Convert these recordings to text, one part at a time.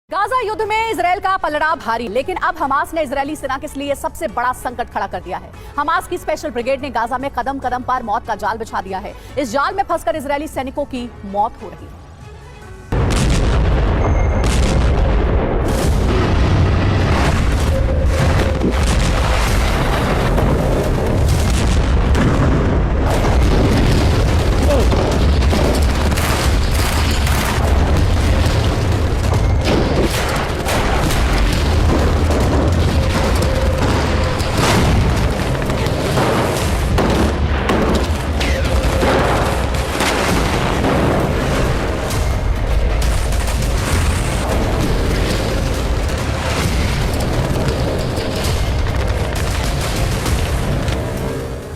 Gaza युद्ध में Israel का पलड़ा भारी, लेकिन अब हमास ने इजरायली सेना के लिए सबसे बड़ा संकट खड़ा कर दिया है। हमास की स्पेशल ब्रिगेड ने गाजा में कदम कदम पर मौत का जाल बिछा दिया है। इस जाल में फंसकर इजरायली सैनिकों की मौत हो रही है।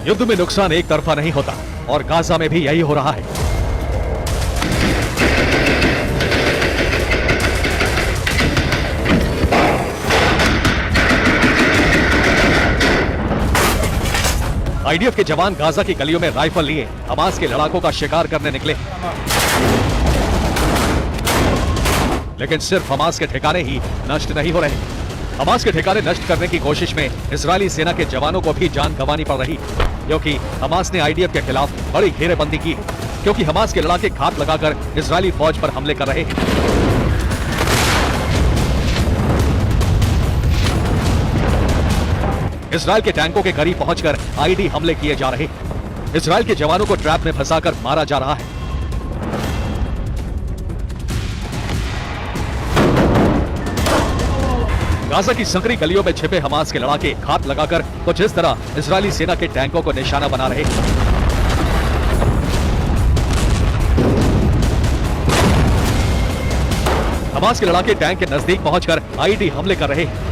युद्ध में नुकसान एक तरफा नहीं होता और गाजा में भी यही हो रहा है। आईडीएफ के जवान गाजा की गलियों में राइफल लिए हमास के लड़ाकों का शिकार करने निकले, लेकिन सिर्फ हमास के ठिकाने ही नष्ट नहीं हो रहे। हमास के ठिकाने नष्ट करने की कोशिश में इजरायली सेना के जवानों को भी जान गंवानी पड़ रही, क्योंकि हमास ने आईडीएफ के खिलाफ बड़ी घेरेबंदी की है, क्योंकि हमास के लड़ाके घात लगाकर इजरायली फौज पर हमले कर रहे हैं। इजरायल के टैंकों के करीब पहुंचकर आईडी हमले किए जा रहे हैं। इजरायल के जवानों को ट्रैप में फंसाकर मारा जा रहा है। गाजा की संकरी गलियों में छिपे हमास के लड़ाके घात लगाकर कुछ इस तरह इजरायली सेना के टैंकों को निशाना बना रहे हैं। हमास के लड़ाके टैंक के नजदीक पहुंचकर आईडी हमले कर रहे हैं।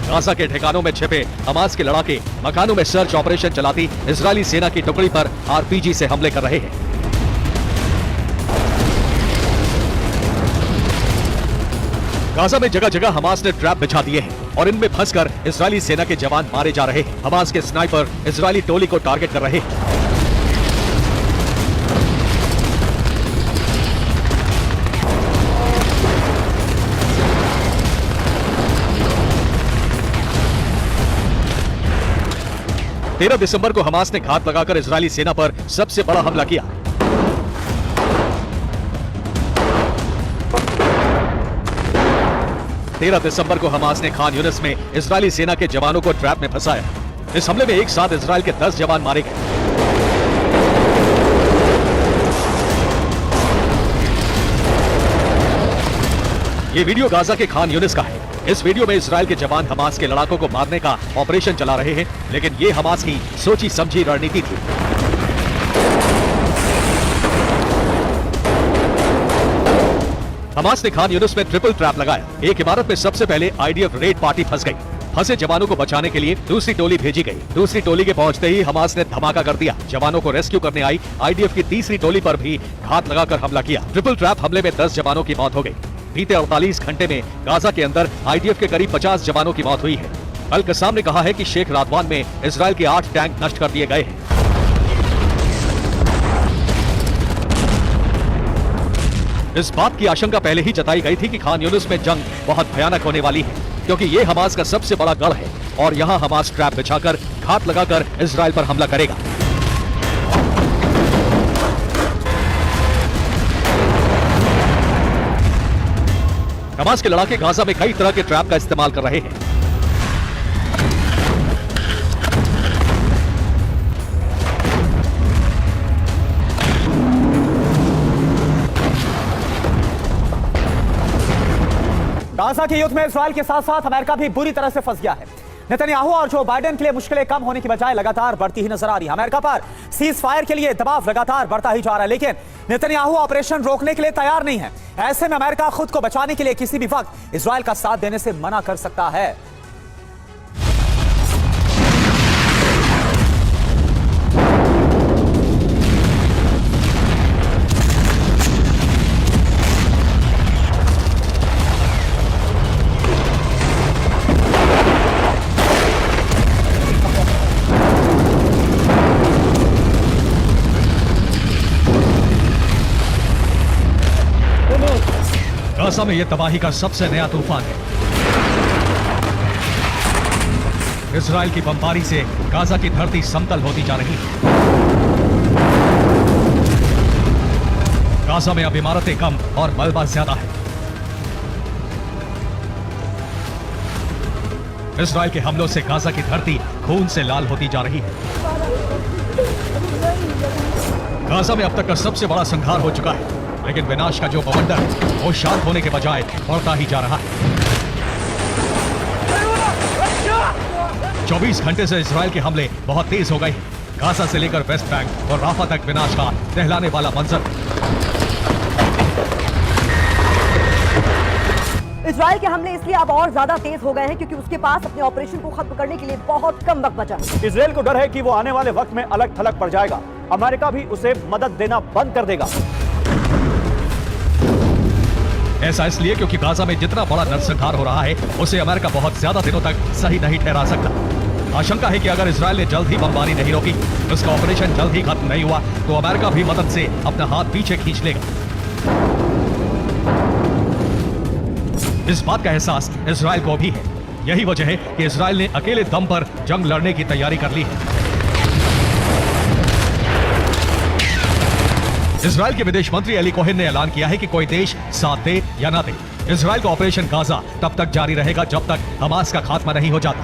गाजा के ठिकानों में छिपे हमास के लड़ाके मकानों में सर्च ऑपरेशन चलाती इजरायली सेना की टुकड़ी पर आरपीजी से हमले कर रहे हैं। गाजा में जगह जगह हमास ने ट्रैप बिछा दिए हैं और इनमें फंसकर इजरायली सेना के जवान मारे जा रहे हैं। हमास के स्नाइपर इजरायली टोली को टारगेट कर रहे हैं। तेरह दिसंबर को हमास ने घात लगाकर इजरायली सेना पर सबसे बड़ा हमला किया। तेरह दिसंबर को हमास ने खान यूनिस में इजरायली सेना के जवानों को ट्रैप में फंसाया। इस हमले में एक साथ इजरायल के 10 जवान मारे गए। ये वीडियो गाजा के खान यूनिस का है। इस वीडियो में इजरायल के जवान हमास के लड़ाकों को मारने का ऑपरेशन चला रहे हैं, लेकिन ये हमास की सोची समझी रणनीति थी। हमास ने खान यूनिस में ट्रिपल ट्रैप लगाया। एक इमारत में सबसे पहले आईडीएफ रेड पार्टी फंस गई। फंसे जवानों को बचाने के लिए दूसरी टोली भेजी गई। दूसरी टोली के पहुंचते ही हमास ने धमाका कर दिया। जवानों को रेस्क्यू करने आई आईडीएफ की तीसरी टोली पर भी घात लगाकर हमला किया। ट्रिपल ट्रैप हमले में 10 जवानों की मौत हो गई। बीते 48 घंटे में गाजा के अंदर आईडीएफ के करीब 50 जवानों की मौत हुई है। अल कस्साम ने कहा है कि शेख रादवान में इजरायल के 8 टैंक नष्ट कर दिए गए हैं। इस बात की आशंका पहले ही जताई गई थी कि खान यूनिस में जंग बहुत भयानक होने वाली है, क्योंकि ये हमास का सबसे बड़ा गढ़ है और यहाँ हमास ट्रैप बिछाकर घात लगाकर इजरायल पर हमला करेगा। हमास के लड़ाके गाजा में कई तरह के ट्रैप का इस्तेमाल कर रहे हैं। गाजा के युद्ध में इजरायल के साथ साथ अमेरिका भी बुरी तरह से फंस गया है। नेतन्याहू और जो बाइडेन के लिए मुश्किलें कम होने की बजाय लगातार बढ़ती ही नजर आ रही है। अमेरिका पर सीज फायर के लिए दबाव लगातार बढ़ता ही जा रहा है, लेकिन नेतन्याहू ऑपरेशन रोकने के लिए तैयार नहीं है। ऐसे में अमेरिका खुद को बचाने के लिए किसी भी वक्त इजरायल का साथ देने से मना कर सकता है। गाजा में यह तबाही का सबसे नया तूफान है। इजराइल की बमबारी से गाजा की धरती समतल होती जा रही है। गाजा में अब इमारतें कम और मलबा ज्यादा है। इजराइल के हमलों से गाजा की धरती खून से लाल होती जा रही है। गाजा में अब तक का सबसे बड़ा संहार हो चुका है, लेकिन विनाश का जो बवंडर है वो शांत होने के बजाय बढ़ता ही जा रहा है। 24 घंटे से इजराइल के हमले बहुत तेज हो गए हैं। गाजा से लेकर वेस्ट बैंक और राफा तक विनाश का दहलाने वाला मंजर। इजराइल के हमले इसलिए अब और ज्यादा तेज हो गए हैं क्योंकि उसके पास अपने ऑपरेशन को खत्म करने के लिए बहुत कम वक्त बचा है। इजराइल को डर है कि वो आने वाले वक्त में अलग थलग पड़ जाएगा। अमेरिका भी उसे मदद देना बंद कर देगा। ऐसा इसलिए क्योंकि गाजा में जितना बड़ा नरसंहार हो रहा है उसे अमेरिका बहुत ज्यादा दिनों तक सही नहीं ठहरा सकता। आशंका है कि अगर इजराइल ने जल्द ही बमबारी नहीं रोकी, उसका ऑपरेशन जल्द ही खत्म नहीं हुआ, तो अमेरिका भी मदद से अपना हाथ पीछे खींच लेगा। इस बात का एहसास इजराइल को भी है। यही वजह है कि इजराइल ने अकेले दम पर जंग लड़ने की तैयारी कर ली है। इजराइल के विदेश मंत्री एली कोहेन ने ऐलान किया है कि कोई देश साथ दे या ना दे, इजराइल का ऑपरेशन गाजा तब तक जारी रहेगा जब तक हमास का खात्मा नहीं हो जाता।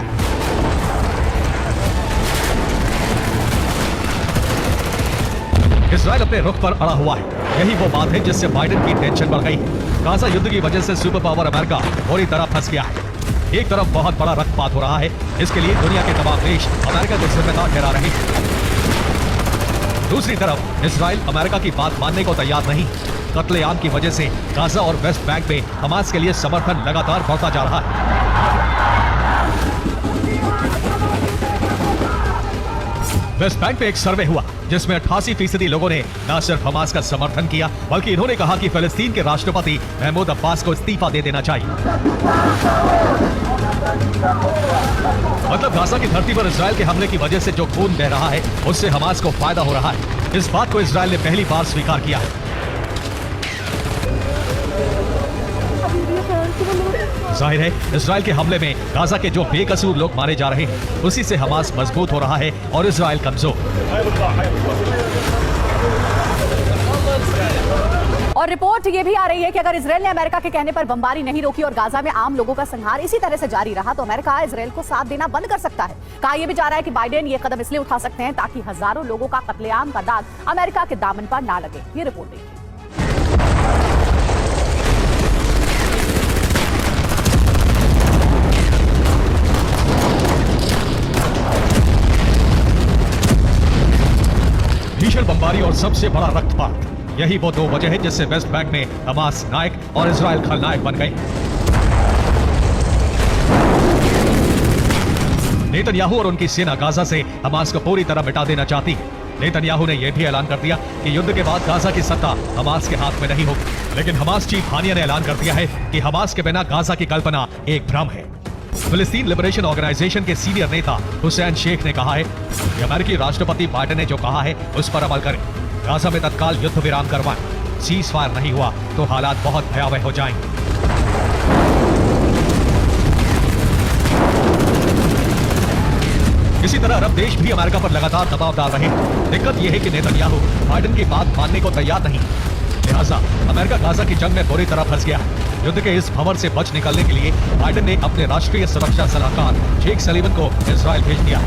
इजराइल अपने रुख पर अड़ा हुआ है। यही वो बात है जिससे बाइडेन की टेंशन बढ़ गई है। गाजा युद्ध की वजह से सुपर पावर अमेरिका पूरी तरह फंस गया है। एक तरफ बहुत बड़ा रक्तपात हो रहा है, इसके लिए दुनिया के तमाम देश अमेरिका को जिम्मेदार ठहरा रहे हैं। दूसरी तरफ इजराइल अमेरिका की बात मानने को तैयार नहीं। कत्लेआम की वजह से गाजा और वेस्ट बैंक में हमास के लिए समर्थन लगातार बढ़ता जा रहा है। वेस्ट बैंक में एक सर्वे हुआ जिसमें 88% लोगों ने न सिर्फ हमास का समर्थन किया बल्कि इन्होंने कहा कि फिलिस्तीन के राष्ट्रपति महमूद अब्बास को इस्तीफा दे देना चाहिए। मतलब गाजा की धरती पर इजराइल के हमले की वजह से जो खून बह रहा है उससे हमास को फायदा हो रहा है। इस बात को इजराइल ने पहली बार स्वीकार किया है। जाहिर है इजराइल के हमले में गाजा के जो बेकसूर लोग मारे जा रहे हैं उसी से हमास मजबूत हो रहा है और इजराइल कमजोर। और रिपोर्ट ये भी आ रही है कि अगर इजराइल ने अमेरिका के कहने पर बमबारी नहीं रोकी और गाजा में आम लोगों का संहार इसी तरह से जारी रहा तो अमेरिका इजराइल को साथ देना बंद कर सकता है। कहा यह भी जा रहा है कि बाइडेन ये कदम इसलिए उठा सकते हैं ताकि हजारों लोगों का कत्लेआम का दाग अमेरिका के दामन पर ना लगे। ये रिपोर्ट देखिए। भीषण बमबारी और सबसे बड़ा रक्तपात, यही वो दो वजह है जिससे वेस्ट बैंक में हमास नायक और इजराइल खलनायक बन गए। नेतन्याहू और उनकी सेना गाजा से हमास को पूरी तरह मिटा देना चाहती है। नेतन्याहू ने यह भी ऐलान कर दिया कि युद्ध के बाद गाजा की सत्ता हमास के हाथ में नहीं होगी। लेकिन हमास चीफ हानिया ने ऐलान कर दिया है कि हमास के बिना गाजा की कल्पना एक भ्रम है। फिलिस्तीन लिबरेशन ऑर्गेनाइजेशन के सीनियर नेता हुसैन शेख ने कहा है कि अमेरिकी राष्ट्रपति बाइडेन ने जो कहा है उस पर अमल करें। गाजा में तत्काल युद्ध विराम करवाएं। सीज फायर नहीं हुआ तो हालात बहुत भयावह हो जाएंगे। इसी तरह अरब देश भी अमेरिका पर लगातार दबाव डाल रहे हैं। दिक्कत यह है कि नेतन्याहू बाइडेन की बात मानने को तैयार नहीं, लिहाजा अमेरिका गाजा की जंग में बुरी तरह फंस गया है। युद्ध के इस भंवर से बच निकलने के लिए बाइडेन ने अपने राष्ट्रीय सुरक्षा सलाहकार जेक सलीवन को इजराइल भेज दिया।